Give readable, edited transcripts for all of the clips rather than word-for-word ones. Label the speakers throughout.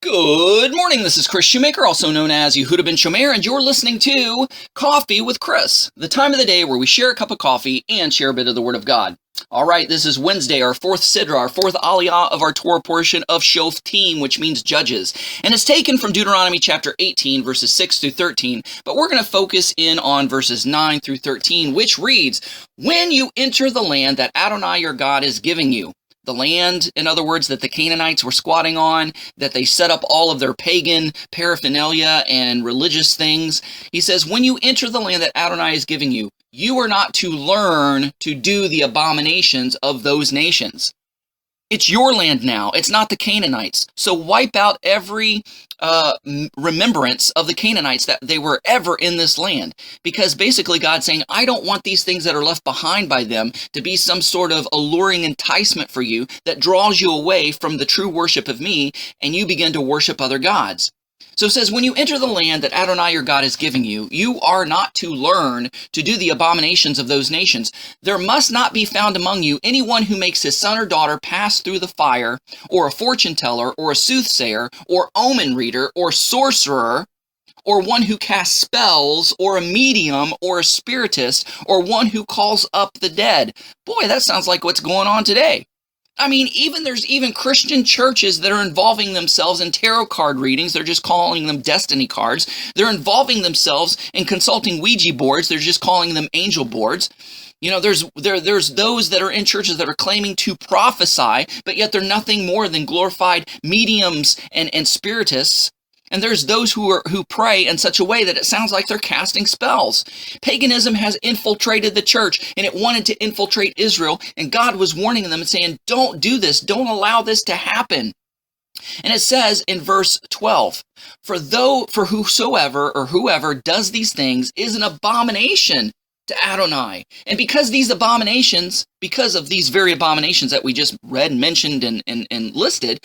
Speaker 1: Good morning, this is Kris Shoemaker, also known as Yehudah ben Shomeyr, and you're listening to Coffee with Kris, the time of the day where we share a cup of coffee and share a bit of the Word of God. All right, this is Wednesday, our fourth Sidra, our fourth Aliyah of our Torah portion of Shoftim, which means judges. And it's taken from Deuteronomy chapter 18, verses 6 through 13, but we're going to focus in on verses 9 through 13, which reads, "When you enter the land that Adonai your God is giving you," the land, in other words, that the Canaanites were squatting on, that they set up all of their pagan paraphernalia and religious things. He says, when you enter the land that Adonai is giving you, you are not to learn to do the abominations of those nations. It's your land now. It's not the Canaanites. So wipe out every remembrance of the Canaanites that they were ever in this land. Because basically God's saying, I don't want these things that are left behind by them to be some sort of alluring enticement for you that draws you away from the true worship of me, and you begin to worship other gods. So it says, when you enter the land that Adonai your God is giving you, you are not to learn to do the abominations of those nations. There must not be found among you anyone who makes his son or daughter pass through the fire, or a fortune teller, or a soothsayer, or omen reader, or sorcerer, or one who casts spells, or a medium, or a spiritist, or one who calls up the dead. Boy, that sounds like what's going on today. I mean, there's even Christian churches that are involving themselves in tarot card readings. They're just calling them destiny cards. They're involving themselves in consulting Ouija boards. They're just calling them angel boards. You know, there's those that are in churches that are claiming to prophesy, but yet they're nothing more than glorified mediums and spiritists. And there's those who pray in such a way that it sounds like they're casting spells. Paganism has infiltrated the church, and it wanted to infiltrate Israel, and God was warning them and saying, don't do this, don't allow this to happen. And it says in verse 12, for whosoever or whoever does these things is an abomination to Adonai. And because of these very abominations that we just read, mentioned, and listed,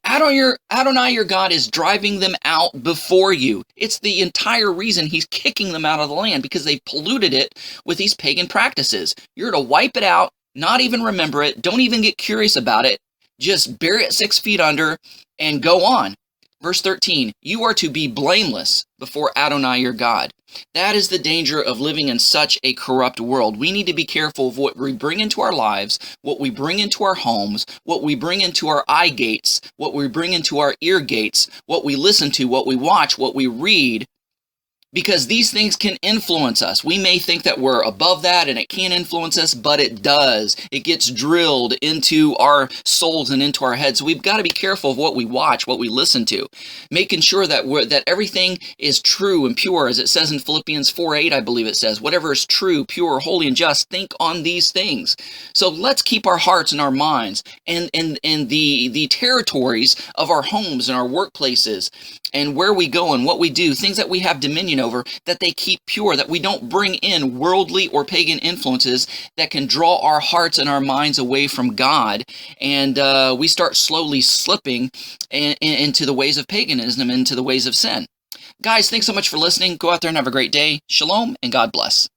Speaker 1: Adonai your God is driving them out before you. It's the entire reason he's kicking them out of the land, because they polluted it with these pagan practices. You're to wipe it out, not even remember it, don't even get curious about it, just bury it 6 feet under and go on. Verse 13, you are to be blameless before Adonai your God. That is the danger of living in such a corrupt world. We need to be careful of what we bring into our lives, what we bring into our homes, what we bring into our eye gates, what we bring into our ear gates, what we listen to, what we watch, what we read, because these things can influence us. We may think that we're above that and it can't influence us, but it does. It gets drilled into our souls and into our heads. So we've got to be careful of what we watch, what we listen to, making sure that everything is true and pure, as it says in Philippians 4:8, I believe it says, whatever is true, pure, holy, and just, think on these things. So let's keep our hearts and our minds and the territories of our homes and our workplaces and where we go and what we do, things that we have dominion over, that they keep pure, that we don't bring in worldly or pagan influences that can draw our hearts and our minds away from God, and we start slowly slipping into the ways of paganism, into the ways of sin. Guys, thanks so much for listening. Go out there and have a great day. Shalom, and God bless.